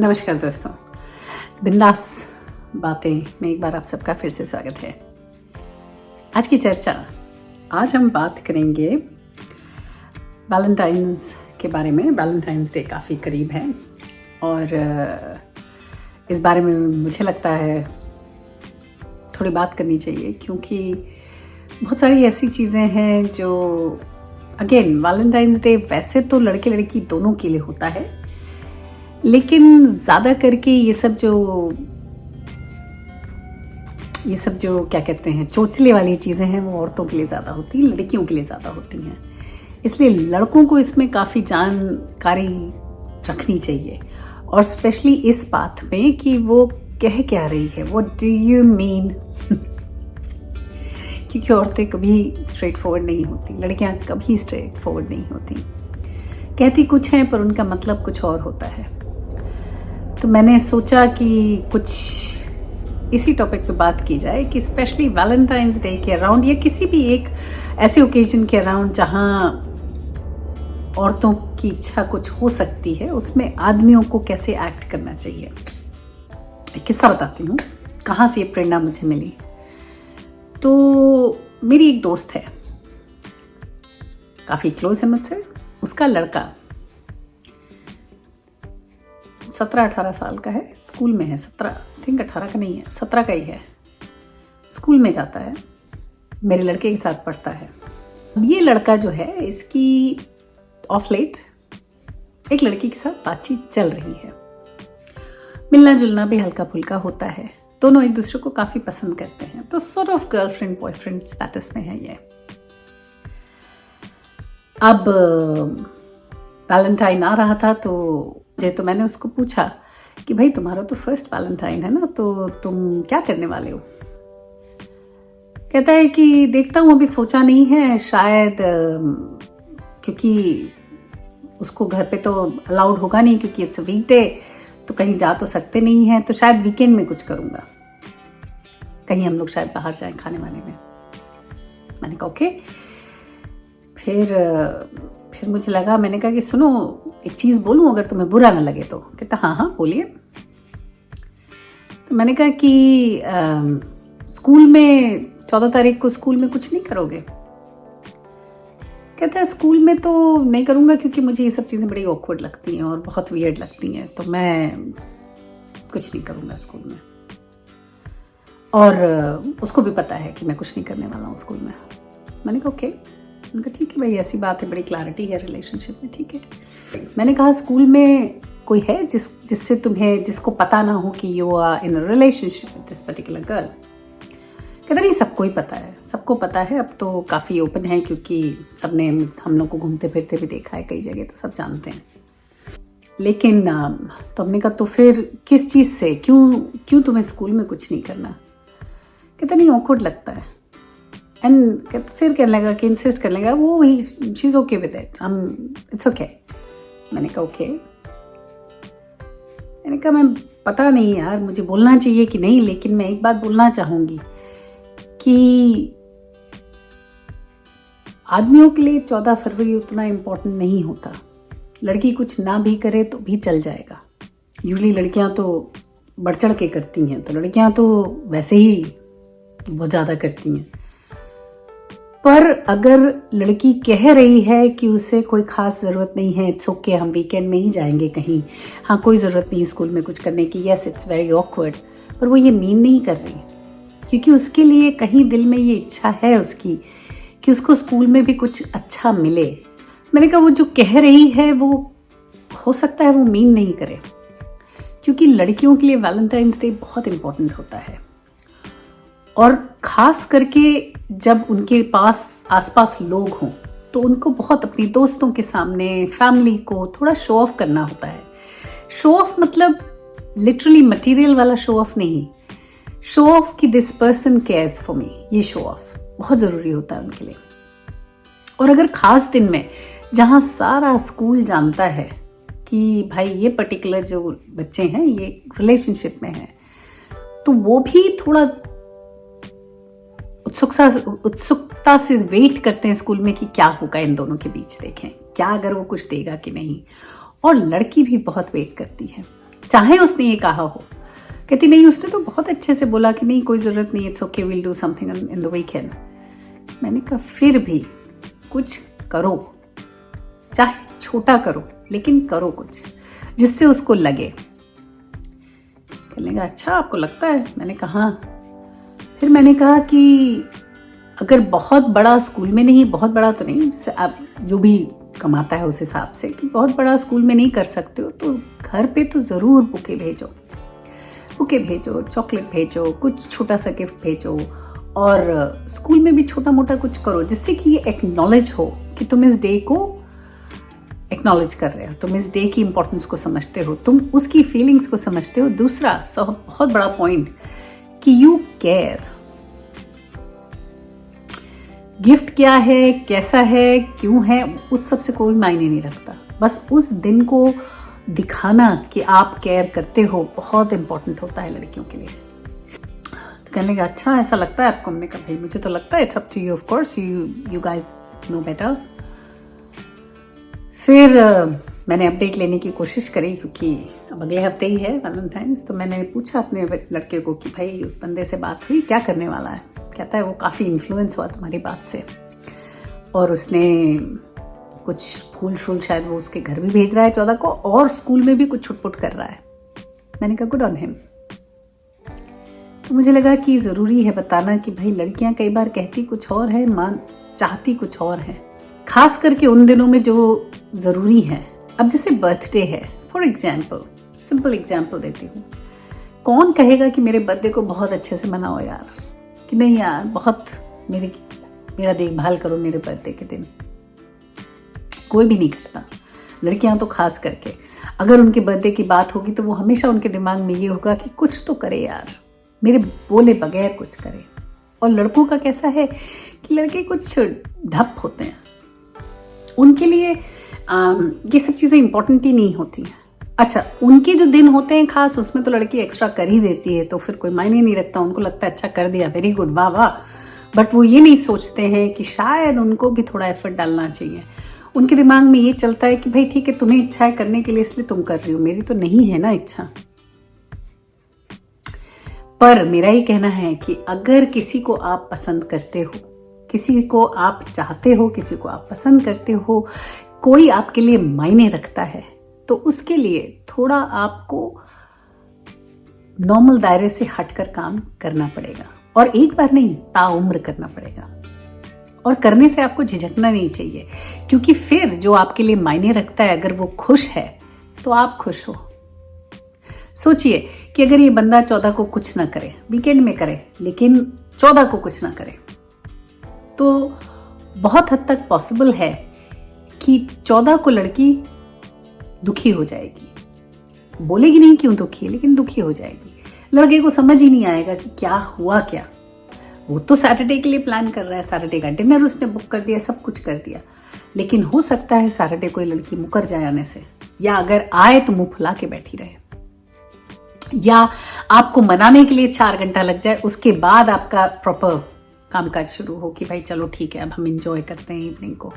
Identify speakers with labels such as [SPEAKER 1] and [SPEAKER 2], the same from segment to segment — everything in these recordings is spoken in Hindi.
[SPEAKER 1] नमस्कार दोस्तों, बिंदास बातें में एक बार आप सबका फिर से स्वागत है। आज की चर्चा, आज हम बात करेंगे वैलेंटाइंस के बारे में। वैलेंटाइंस डे काफ़ी करीब है और इस बारे में मुझे लगता है थोड़ी बात करनी चाहिए, क्योंकि बहुत सारी ऐसी चीज़ें हैं जो अगेन वैलेंटाइंस डे वैसे तो लड़के लड़की दोनों के लिए होता है, लेकिन ज़्यादा करके ये सब जो क्या कहते हैं चोचले वाली चीज़ें हैं वो औरतों के लिए ज़्यादा होती हैं, लड़कियों के लिए ज़्यादा होती हैं। इसलिए लड़कों को इसमें काफ़ी जानकारी रखनी चाहिए, और स्पेशली इस बात में कि वो कह क्या रही है, व्हाट डू यू मीन। क्योंकि औरतें कभी स्ट्रेट फॉरवर्ड नहीं होती, लड़कियां कभी स्ट्रेट फॉरवर्ड नहीं होती, कहती कुछ है पर उनका मतलब कुछ और होता है। तो मैंने सोचा कि कुछ इसी टॉपिक पे बात की जाए कि स्पेशली वैलेंटाइंस डे के अराउंड या किसी भी एक ऐसे ओकेजन के अराउंड जहां औरतों की इच्छा कुछ हो सकती है, उसमें आदमियों को कैसे एक्ट करना चाहिए। एक किस्सा बताती हूँ, कहाँ से ये प्रेरणा मुझे मिली। तो मेरी एक दोस्त है, काफ़ी क्लोज है मुझसे। उसका लड़का 17-18 साल का है, स्कूल में है। 17 थिंक 18 का नहीं है, 17 का ही है। स्कूल में जाता है, मेरे लड़के के साथ पढ़ता है। अब ये लड़का जो है, इसकी ऑफ लेट एक लड़की के साथ बातचीत चल रही है, मिलना जुलना भी हल्का फुल्का होता है, दोनों एक दूसरे को काफ़ी पसंद करते हैं। तो sort of girlfriend boyfriend status में है ये। अब वैलेंटाइन आ रहा था तो मैंने उसको पूछा कि भाई तुम्हारा तो फर्स्ट वैलेंटाइन है ना, तो तुम क्या करने वाले हो। कहता है कि देखता हूँ, अभी सोचा नहीं है, शायद क्योंकि उसको घर पे तो अलाउड होगा नहीं, क्योंकि इट्स वीकडे, तो कहीं जा तो सकते नहीं हैं, तो शायद वीकेंड में कुछ करूँगा, कहीं हम लोग शायद बाहर जाएं खाने वाने में। मैंने कहा ओके। फिर मुझे लगा, मैंने कहा कि सुनो एक चीज़ बोलूँ अगर तुम्हें बुरा ना लगे तो। कहता हाँ बोलिए। तो मैंने कहा कि स्कूल में 14 तारीख को स्कूल में कुछ नहीं करोगे। कहता है स्कूल में तो नहीं करूँगा, क्योंकि मुझे ये सब चीज़ें बड़ी ऑकवर्ड लगती हैं और बहुत वियर्ड लगती हैं, तो मैं कुछ नहीं करूँगा स्कूल में। और उसको भी पता है कि मैं कुछ नहीं करने वाला हूँ स्कूल में। मैंने कहा ओके। उनका ठीक है भाई, ऐसी बात है, बड़ी क्लैरिटी है रिलेशनशिप में, ठीक है। मैंने कहा स्कूल में कोई है जिससे तुम्हें, जिसको पता ना हो कि you are in a relationship with this particular girl. कहता नहीं, सबको ही पता है, सबको पता है, अब तो काफ़ी ओपन है, क्योंकि सबने हम लोग को घूमते फिरते भी देखा है कई जगह, तो सब जानते हैं। लेकिन तो हमने कहा तो फिर किस चीज़ से, क्यों तुम्हें स्कूल में कुछ नहीं करना। कहता नहीं, ऑकवर्ड लगता है। एंड फिर कहने लगा कि इंसिस्ट करने लगा, वो ही she is okay with it, it's okay. मैंने कहा ओके। मैंने कहा मैं पता नहीं यार मुझे बोलना चाहिए कि नहीं, लेकिन मैं एक बात बोलना चाहूँगी कि आदमियों के लिए 14 फरवरी उतना इम्पोर्टेंट नहीं होता। लड़की कुछ ना भी करे तो भी चल जाएगा। यूजुअली लड़कियाँ तो बढ़ चढ़ के करती हैं, तो लड़कियाँ तो वैसे ही बहुत ज़्यादा करती हैं। पर अगर लड़की कह रही है कि उसे कोई ख़ास ज़रूरत नहीं है, इट्स ओके, हम वीकेंड में ही जाएंगे कहीं, हाँ कोई ज़रूरत नहीं है स्कूल में कुछ करने की, यस इट्स वेरी ऑकवर्ड, पर वो ये मीन नहीं कर रही, क्योंकि उसके लिए कहीं दिल में ये इच्छा है उसकी कि उसको स्कूल में भी कुछ अच्छा मिले। मैंने कहा वो जो कह रही है वो हो सकता है वो मीन नहीं करे, क्योंकि लड़कियों के लिए वैलेंटाइंस डे बहुत इम्पोर्टेंट होता है, और ख़ास करके जब उनके पास आसपास लोग हों तो उनको बहुत अपनी दोस्तों के सामने, फैमिली को थोड़ा शो ऑफ करना होता है। शो ऑफ मतलब लिटरली मटेरियल वाला शो ऑफ नहीं, शो ऑफ कि this person cares for me, ये शो ऑफ बहुत ज़रूरी होता है उनके लिए। और अगर ख़ास दिन में जहाँ सारा स्कूल जानता है कि भाई ये पर्टिकुलर जो बच्चे हैं ये रिलेशनशिप में हैं, तो वो भी थोड़ा उत्सुकता से वेट करते हैं स्कूल में कि क्या होगा इन दोनों के बीच, देखें क्या अगर वो कुछ देगा कि नहीं। और लड़की भी बहुत वेट करती है, चाहे उसने ये कहा हो। कहती नहीं, उसने तो बहुत अच्छे से बोला कि नहीं कोई ज़रूरत नहीं, it's okay, will do something in the weekend. मैंने कहा फिर भी कुछ करो, चाहे छोटा करो लेकिन करो कुछ जिससे उसको लगे। कहने लगा अच्छा आपको लगता है? मैंने कहा हाँ। फिर मैंने कहा कि अगर बहुत बड़ा स्कूल में नहीं, बहुत बड़ा तो नहीं, जैसे आप जो भी कमाता है उस हिसाब से कि बहुत बड़ा स्कूल में नहीं कर सकते हो तो घर पे तो ज़रूर बुके भेजो, चॉकलेट भेजो, कुछ छोटा सा गिफ्ट भेजो, और स्कूल में भी छोटा मोटा कुछ करो जिससे कि ये एक्नॉलेज हो कि तुम इस डे को एक्नॉलेज कर रहे हो, तुम इस डे की इंपॉर्टेंस को समझते हो, तुम उसकी फीलिंग्स को समझते हो। दूसरा बहुत बड़ा पॉइंट कि यू केयर। गिफ्ट क्या है, कैसा है, क्यों है, उस सब से कोई मायने नहीं रखता। बस उस दिन को दिखाना कि आप केयर करते हो बहुत इंपॉर्टेंट होता है लड़कियों के लिए। तो कहने लगा अच्छा ऐसा लगता है आपको? हमने कहा भाई मुझे तो लगता है, it's up to you, of course you guys know better. फिर मैंने अपडेट लेने की कोशिश करी क्योंकि अब अगले हफ्ते ही है वैलेंटाइंस। तो मैंने पूछा अपने लड़के को कि भाई उस बंदे से बात हुई, क्या करने वाला है? कहता है वो काफ़ी इन्फ्लुएंस हुआ तुम्हारी बात से और उसने कुछ फूल शूल शायद वो उसके घर भी भेज रहा है 14 को, और स्कूल में भी कुछ छुटपुट कर रहा है। मैंने कहा गुड ऑन हिम। तो मुझे लगा कि ज़रूरी है बताना कि भाई लड़कियां कई बार कहती कुछ और है, चाहती कुछ और है, खास करके उन दिनों में जो ज़रूरी है। अब जैसे बर्थडे है फॉर एग्जाम्पल, सिंपल एग्जाम्पल देती हूँ, कौन कहेगा कि मेरे बर्थडे को बहुत अच्छे से मनाओ यार, कि नहीं यार बहुत मेरा देखभाल करो मेरे बर्थडे के दिन? कोई भी नहीं करता। लड़कियां तो खास करके अगर उनके बर्थडे की बात होगी तो वो हमेशा उनके दिमाग में ये होगा कि कुछ तो करे यार, मेरे बोले बगैर कुछ करे। और लड़कों का कैसा है कि लड़के कुछ ढप होते हैं, उनके लिए ये सब चीज़ें इंपॉर्टेंट ही नहीं होती हैं। अच्छा, उनके जो दिन होते हैं खास, उसमें तो लड़की एक्स्ट्रा कर ही देती है, तो फिर कोई मायने नहीं रखता, उनको लगता है अच्छा कर दिया, वेरी गुड, वाह वाह। बट वो ये नहीं सोचते हैं कि शायद उनको भी थोड़ा एफर्ट डालना चाहिए। उनके दिमाग में ये चलता है कि भाई ठीक है तुम्हें इच्छा है करने के लिए इसलिए तुम कर रही हो, मेरी तो नहीं है ना इच्छा। पर मेरा ये कहना है कि अगर किसी को आप पसंद करते हो, किसी को आप चाहते हो, किसी को आप पसंद करते हो, कोई आपके लिए मायने रखता है, तो उसके लिए थोड़ा आपको नॉर्मल दायरे से हटकर काम करना पड़ेगा, और एक बार नहीं, ताउम्र करना पड़ेगा। और करने से आपको झिझकना नहीं चाहिए, क्योंकि फिर जो आपके लिए मायने रखता है अगर वो खुश है तो आप खुश हो। सोचिए कि अगर ये बंदा 14 को कुछ ना करे, वीकेंड में करे, लेकिन 14 को कुछ ना करे, तो बहुत हद तक पॉसिबल है कि 14 को लड़की दुखी हो जाएगी। बोलेगी नहीं क्यों दुखी है, लेकिन दुखी हो जाएगी। लड़के को समझ ही नहीं आएगा कि क्या हुआ क्या। वो तो सैटरडे के लिए प्लान कर रहा है, सैटरडे का डिनर उसने बुक कर दिया, सब कुछ कर दिया, लेकिन हो सकता है सैटरडे कोई लड़की मुकर जाए आने से, या अगर आए तो मुंह फुला के बैठी रहे, या आपको मनाने के लिए 4 घंटा लग जाए, उसके बाद आपका प्रॉपर कामकाज शुरू हो कि भाई चलो ठीक है अब हम एंजॉय करते हैं इवनिंग को।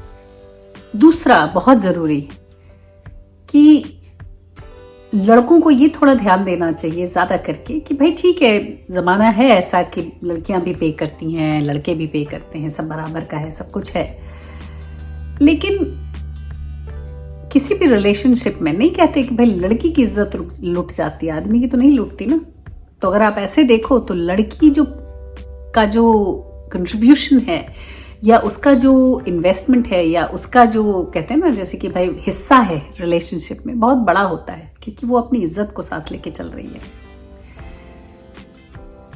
[SPEAKER 1] दूसरा बहुत जरूरी कि लड़कों को ये थोड़ा ध्यान देना चाहिए ज्यादा करके कि भाई ठीक है जमाना है ऐसा कि लड़कियां भी पे करती हैं, लड़के भी पे करते हैं, सब बराबर का है, सब कुछ है। लेकिन किसी भी रिलेशनशिप में नहीं कहते कि भाई लड़की की इज्जत लुट जाती है, आदमी की तो नहीं लुटती ना। तो अगर आप ऐसे देखो तो लड़की जो कंट्रीब्यूशन है, या उसका जो इन्वेस्टमेंट है, या उसका जो कहते हैं ना जैसे कि भाई हिस्सा है रिलेशनशिप में, बहुत बड़ा होता है, क्योंकि वो अपनी इज्जत को साथ लेके चल रही है।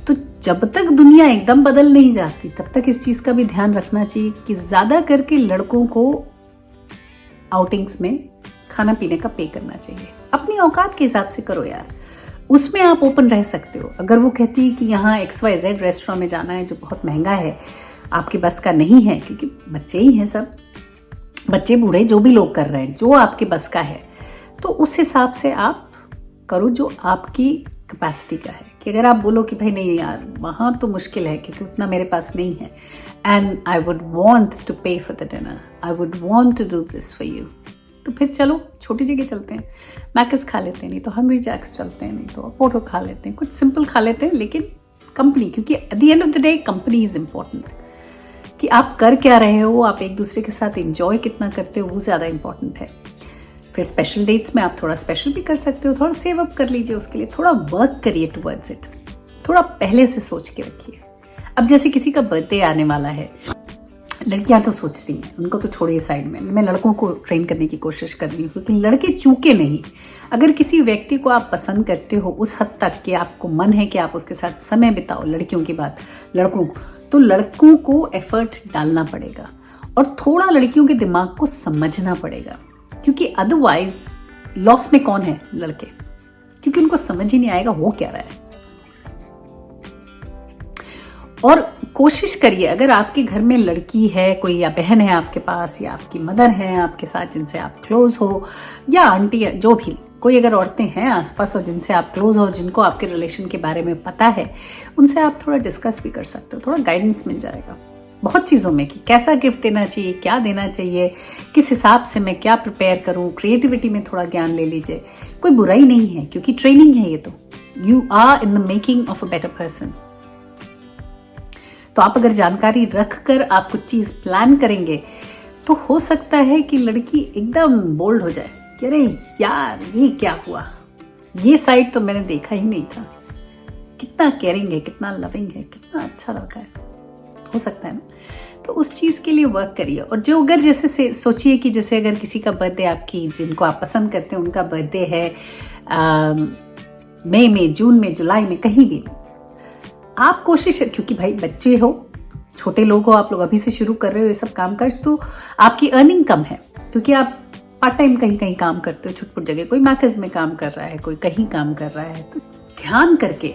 [SPEAKER 1] तो जब तक दुनिया एकदम बदल नहीं जाती तब तक इस चीज का भी ध्यान रखना चाहिए कि ज्यादा करके लड़कों को आउटिंग्स में खाना पीने का पे करना चाहिए। अपनी औकात के हिसाब से करो यार, उसमें आप ओपन रह सकते हो। अगर वो कहती है कि यहाँ XYZ रेस्टोरेंट में जाना है जो बहुत महंगा है, आपके बस का नहीं है, क्योंकि बच्चे ही हैं सब, बच्चे बूढ़े जो भी लोग कर रहे हैं, जो आपके बस का है, तो उस हिसाब से आप करो जो आपकी कैपेसिटी का है। कि अगर आप बोलो कि भाई नहीं यार वहाँ तो मुश्किल है क्योंकि उतना मेरे पास नहीं है, and I would want to pay for the dinner, I would want to do this for you, तो फिर चलो छोटी जगह चलते हैं, मैकस खा लेते हैं, नहीं तो हंग्री जैक्स चलते हैं, नहीं तो अपोटो खा लेते हैं, कुछ सिंपल खा लेते हैं, लेकिन कंपनी, क्योंकि at the end of the day company is important. कि आप कर क्या रहे हो, आप एक दूसरे के साथ एंजॉय कितना करते हो, वो ज़्यादा इंपॉर्टेंट है। फिर स्पेशल डेट्स में आप थोड़ा स्पेशल भी कर सकते हो, थोड़ा सेव अप कर लीजिए, उसके लिए थोड़ा वर्क करिए टुवर्ड्स इट, थोड़ा पहले से सोच के रखिए। अब जैसे किसी का बर्थडे आने वाला है, लड़कियां तो सोचती हैं, उनको तो छोड़िए साइड में, मैं लड़कों को ट्रेन करने की कोशिश कर रही हूँ, क्योंकि लड़के चूके नहीं। अगर किसी व्यक्ति को आप पसंद करते हो उस हद तक कि आपको मन है कि आप उसके साथ समय बिताओ, लड़कियों की बात, लड़कों को, तो लड़कों को एफर्ट डालना पड़ेगा और थोड़ा लड़कियों के दिमाग को समझना पड़ेगा, क्योंकि अदरवाइज लॉस में कौन है? लड़के, क्योंकि उनको समझ ही नहीं आएगा हो क्या रहा है। और कोशिश करिए, अगर आपके घर में लड़की है कोई, या बहन है आपके पास, या आपकी मदर है आपके साथ जिनसे आप क्लोज हो, या आंटी, जो भी कोई अगर औरतें हैं आसपास और जिनसे आप क्लोज हो, जिनको आपके रिलेशन के बारे में पता है, उनसे आप थोड़ा डिस्कस भी कर सकते हो, थोड़ा गाइडेंस मिल जाएगा बहुत चीज़ों में कि कैसा गिफ्ट देना चाहिए, क्या देना चाहिए, किस हिसाब से मैं क्या प्रिपेयर करूं, क्रिएटिविटी में थोड़ा ज्ञान ले लीजिए। कोई बुराई नहीं है, क्योंकि ट्रेनिंग है ये, तो you are in the making of a better person. तो आप अगर जानकारी रखकर आप कुछ चीज प्लान करेंगे तो हो सकता है कि लड़की एकदम बोल्ड हो जाए कि अरे यार ये क्या हुआ, ये साइड तो मैंने देखा ही नहीं था, कितना केयरिंग है, कितना लविंग है, कितना अच्छा लड़का है, हो सकता है ना। तो उस चीज के लिए वर्क करिए। और जो अगर जैसे सोचिए कि जैसे अगर किसी का बर्थडे, आपकी जिनको आप पसंद करते हैं उनका बर्थडे है मई में, जून में, जुलाई में, कहीं भी, आप कोशिश, क्योंकि भाई बच्चे हो, छोटे लोग हो, आप लोग अभी से शुरू कर रहे हो ये सब काम काज, तो आपकी अर्निंग कम है, क्योंकि आप पार्ट टाइम कहीं कहीं काम करते हो, छुटपुट जगह, कोई मैकज में काम कर रहा है, कोई कहीं काम कर रहा है, तो ध्यान करके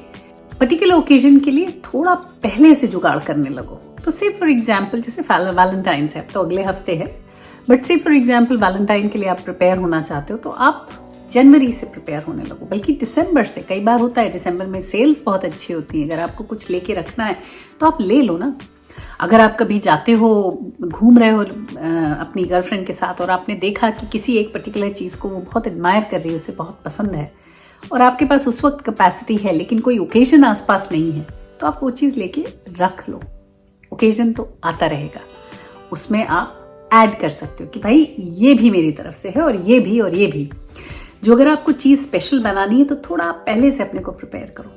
[SPEAKER 1] पर्टिकुलर ओकेजन के लिए थोड़ा पहले से जुगाड़ करने लगो। तो से फॉर एग्जाम्पल जैसे वैलेंटाइंस है, तो अगले हफ्ते है, बट से फॉर एग्जाम्पल वैलेंटाइन के लिए आप प्रिपेयर होना चाहते हो, तो आप जनवरी से प्रिपेयर होने लगो, बल्कि दिसंबर से। कई बार होता है दिसंबर में सेल्स बहुत अच्छी होती है, अगर आपको कुछ लेके रखना है तो आप ले लो ना। अगर आप कभी जाते हो, घूम रहे हो अपनी गर्लफ्रेंड के साथ, और आपने देखा कि किसी एक पर्टिकुलर चीज़ को वो बहुत एडमायर कर रही है, उसे बहुत पसंद है, और आपके पास उस वक्त कैपेसिटी है लेकिन कोई ओकेजन आसपास नहीं है, तो आप वो चीज़ लेके रख लो। ओकेजन तो आता रहेगा, उसमें आप ऐड कर सकते हो कि भाई ये भी मेरी तरफ से है, और ये भी, और ये भी। जो अगर आपको चीज़ स्पेशल बनानी है तो थोड़ा आप पहले से अपने को प्रिपेयर करो,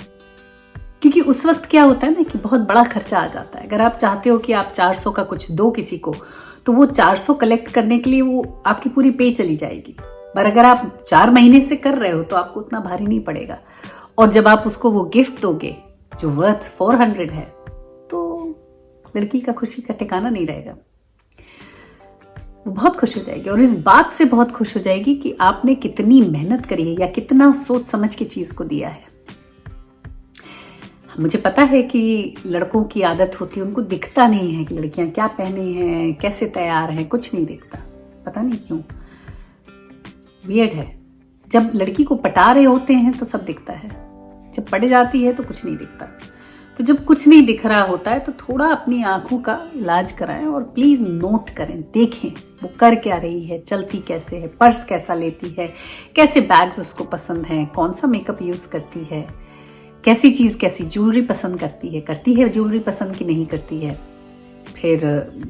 [SPEAKER 1] क्योंकि उस वक्त क्या होता है ना कि बहुत बड़ा खर्चा आ जाता है। अगर आप चाहते हो कि आप 400 का कुछ दो किसी को, तो वो 400 कलेक्ट करने के लिए वो आपकी पूरी पे चली जाएगी। पर अगर आप 4 महीने से कर रहे हो तो आपको उतना भारी नहीं पड़ेगा, और जब आप उसको वो गिफ्ट दोगे जो वर्थ 400 है, तो लड़की का खुशी का ठिकाना नहीं रहेगा। वो बहुत खुश हो जाएगी, और इस बात से बहुत खुश हो जाएगी कि आपने कितनी मेहनत करी है, या कितना सोच समझ के चीज को दिया है। मुझे पता है कि लड़कों की आदत होती है, उनको दिखता नहीं है कि लड़कियां क्या पहने हैं, कैसे तैयार हैं, कुछ नहीं दिखता, पता नहीं क्यों, वियर्ड है। जब लड़की को पटा रहे होते हैं तो सब दिखता है, जब पड़ जाती है तो कुछ नहीं दिखता। तो जब कुछ नहीं दिख रहा होता है तो थोड़ा अपनी आंखों का इलाज कराएं, और प्लीज नोट करें, देखें वो कर क्या रही है, चलती कैसे है, पर्स कैसा लेती है, कैसे बैग्स उसको पसंद हैं, कौन सा मेकअप यूज करती है, कैसी चीज, कैसी ज्वेलरी पसंद करती है ज्वेलरी पसंद की नहीं करती है, फिर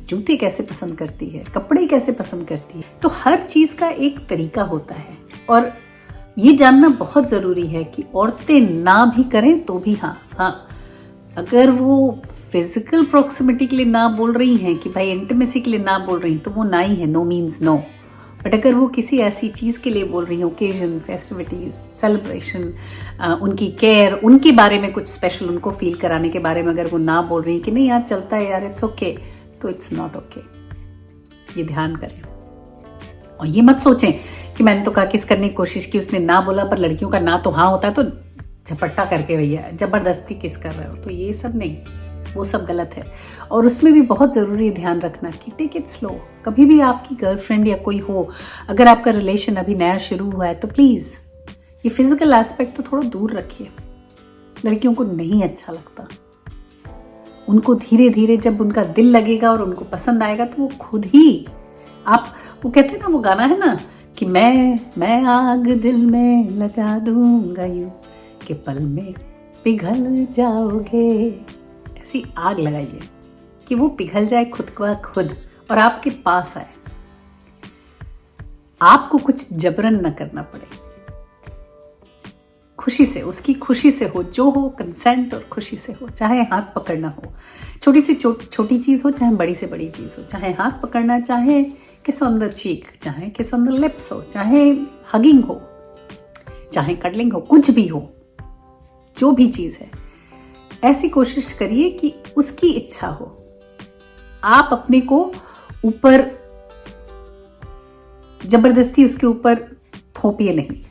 [SPEAKER 1] जूते कैसे पसंद करती है, कपड़े कैसे पसंद करती है। तो हर चीज का एक तरीका होता है, और ये जानना बहुत जरूरी है कि औरतें ना भी करें तो भी हाँ, अगर वो फिजिकल प्रॉक्सिमिटी के लिए ना बोल रही हैं कि भाई इंटीमेसी के लिए ना बोल रही हैं, तो वो ना ही है, नो मीन्स नो। बट अगर वो किसी ऐसी चीज़ के लिए बोल रही हैं, ओकेजन, फेस्टिविटीज, सेलिब्रेशन, उनकी केयर, उनके बारे में कुछ स्पेशल उनको फील कराने के बारे में अगर वो ना बोल रही हैं कि नहीं यार चलता है यार, इट्स ओके, तो इट्स नॉट ओके। ये ध्यान करें, और ये मत सोचें कि मैंने तो कहा किस करने की कोशिश की, उसने ना बोला, पर लड़कियों का ना तो हाँ होता है, तो झपट्टा करके भैया जबरदस्ती किस कर रहे हो, तो ये सब नहीं, वो सब गलत है। और उसमें भी बहुत ज़रूरी ध्यान रखना कि टेक इट स्लो। कभी भी आपकी गर्लफ्रेंड या कोई हो, अगर आपका रिलेशन अभी नया शुरू हुआ है, तो प्लीज़ ये फिजिकल एस्पेक्ट तो थोड़ा दूर रखिए। लड़कियों को नहीं अच्छा लगता, उनको धीरे धीरे जब उनका दिल लगेगा और उनको पसंद आएगा तो वो खुद ही, आप वो कहते हैं ना, वो गाना है ना कि मैं आग दिल में लगा दूंगा यूं कि पल में पिघल जाओगे। ऐसी आग लगाइए कि वो पिघल जाए खुद का खुद और आपके पास आए, आपको कुछ जबरन न करना पड़े। खुशी से, उसकी खुशी से हो, जो हो कंसेंट और खुशी से हो। चाहे हाथ पकड़ना हो, छोटी से छोटी चीज हो, चाहे बड़ी से बड़ी चीज हो, चाहे हाथ पकड़ना, चाहे किस ऑन द चीक, चाहे किस ऑन द लिप्स हो, चाहे हगिंग हो, चाहे कडलिंग हो, कुछ भी हो, जो भी चीज है, ऐसी कोशिश करिए कि उसकी इच्छा हो। आप अपने को ऊपर जबरदस्ती उसके ऊपर थोपिए नहीं।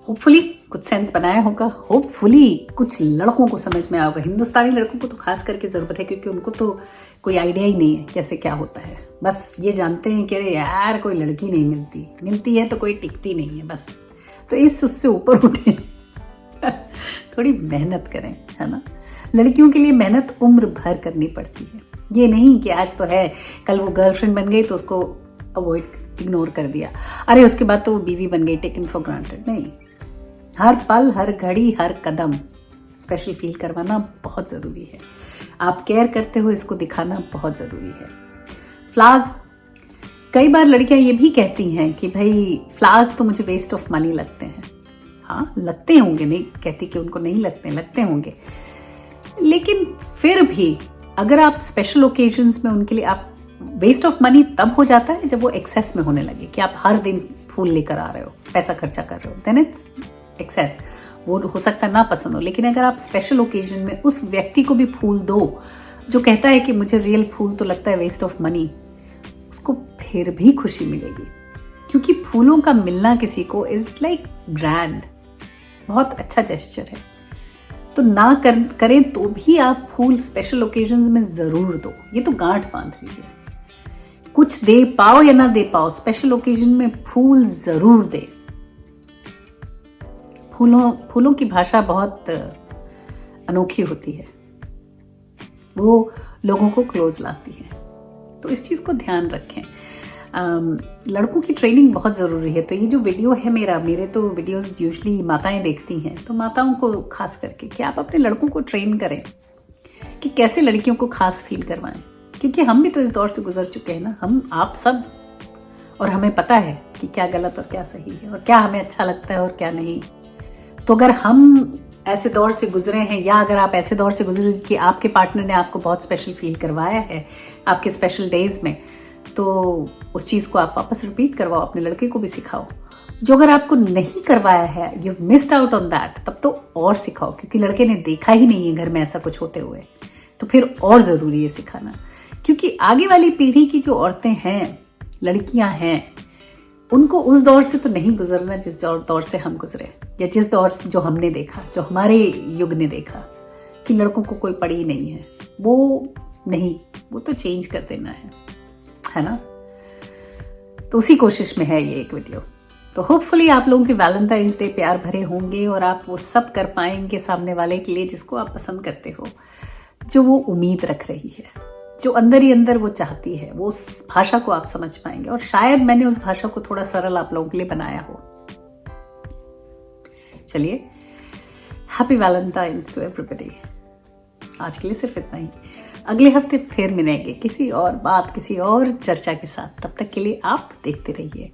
[SPEAKER 1] होपफुली कुछ सेंस बनाया होगा, होपफुली कुछ लड़कों को समझ में आया होगा। हिंदुस्तानी लड़कों को तो खास करके जरूरत है, क्योंकि उनको तो कोई आइडिया ही नहीं है कैसे क्या होता है। बस ये जानते हैं कि अरे यार कोई लड़की नहीं मिलती है तो कोई टिकती नहीं है बस। तो उससे ऊपर उठे थोड़ी मेहनत करें, है ना। लड़कियों के लिए मेहनत उम्र भर करनी पड़ती है। ये नहीं कि आज तो है, कल वो गर्लफ्रेंड बन गई तो उसको अवॉइड इग्नोर कर दिया, अरे उसके बाद तो वो बीवी बन गई, टेकन फॉर ग्रांटेड। नहीं, हर पल, हर घड़ी, हर कदम स्पेशल फील करवाना बहुत ज़रूरी है। आप केयर करते हो इसको दिखाना बहुत ज़रूरी है। फ्लावर्स, कई बार लड़कियां ये भी कहती हैं कि भाई फ्लावर्स तो मुझे वेस्ट ऑफ मनी लगते हैं। हाँ, लगते होंगे, नहीं कहती कि उनको नहीं लगते होंगे, लेकिन फिर भी अगर आप स्पेशल ओकेजन्स में उनके लिए, आप वेस्ट ऑफ मनी तब हो जाता है जब वो एक्सेस में होने लगे, कि आप हर दिन फूल लेकर आ रहे हो, पैसा खर्चा कर रहे हो, देन इट्स एक्सेस। वो हो सकता है ना पसंद हो, लेकिन अगर आप स्पेशल ओकेजन में उस व्यक्ति को भी फूल दो जो कहता है कि मुझे रियल फूल तो लगता है वेस्ट ऑफ मनी, उसको फिर भी खुशी मिलेगी। क्योंकि फूलों का मिलना किसी को इज लाइक ग्रैंड, बहुत अच्छा जेस्चर है। तो ना करें तो भी आप फूल स्पेशल ओकेजन्स में जरूर दो। ये तो गांठ बांध लीजिए, कुछ दे पाओ या ना दे पाओ, स्पेशल ओकेजन में फूल जरूर दे। फूलों की भाषा बहुत अनोखी होती है, वो लोगों को क्लोज लाती है। तो इस चीज को ध्यान रखें। लड़कों की ट्रेनिंग बहुत ज़रूरी है। तो ये जो वीडियो है मेरे तो वीडियोस यूजुअली माताएं देखती हैं, तो माताओं को खास करके कि आप अपने लड़कों को ट्रेन करें कि कैसे लड़कियों को खास फील करवाएं। क्योंकि हम भी तो इस दौर से गुजर चुके हैं ना, हम आप सब, और हमें पता है कि क्या गलत और क्या सही है, और क्या हमें अच्छा लगता है और क्या नहीं। तो अगर हम ऐसे दौर से गुजरे हैं, या अगर आप ऐसे दौर से गुजरे कि आपके पार्टनर ने आपको बहुत स्पेशल फील करवाया है आपके स्पेशल डेज में, तो उस चीज़ को आप वापस रिपीट करवाओ, अपने लड़के को भी सिखाओ। जो अगर आपको नहीं करवाया है, you missed out on that, तब तो और सिखाओ, क्योंकि लड़के ने देखा ही नहीं है घर में ऐसा कुछ होते हुए, तो फिर और ज़रूरी है सिखाना। क्योंकि आगे वाली पीढ़ी की जो औरतें हैं, लड़कियां हैं, उनको उस दौर से तो नहीं गुजरना जिस दौर से हम गुजरे, या जिस दौर से जो हमने देखा, जो हमारे युग ने देखा कि लड़कों को कोई पड़ी नहीं है। वो नहीं, वो तो चेंज कर देना है ना। तो उसी कोशिश में है ये एक वीडियो। तो होपफुली आप लोगों के वैलेंटाइंस डे प्यार भरे होंगे और आप वो सब कर पाएंगे सामने वाले के लिए जिसको आप पसंद करते हो, जो वो उम्मीद रख रही है, जो अंदर ही अंदर वो चाहती है। वो उस भाषा को आप समझ पाएंगे, और शायद मैंने उस भाषा को थोड़ा सरल आप लोगों के लिए बनाया हो। चलिए, हैप्पी वैलेंटाइंस टू एवरीबॉडी। आज के लिए सिर्फ इतना ही। अगले हफ्ते फिर मिलेंगे किसी और बात, किसी और चर्चा के साथ। तब तक के लिए आप देखते रहिए।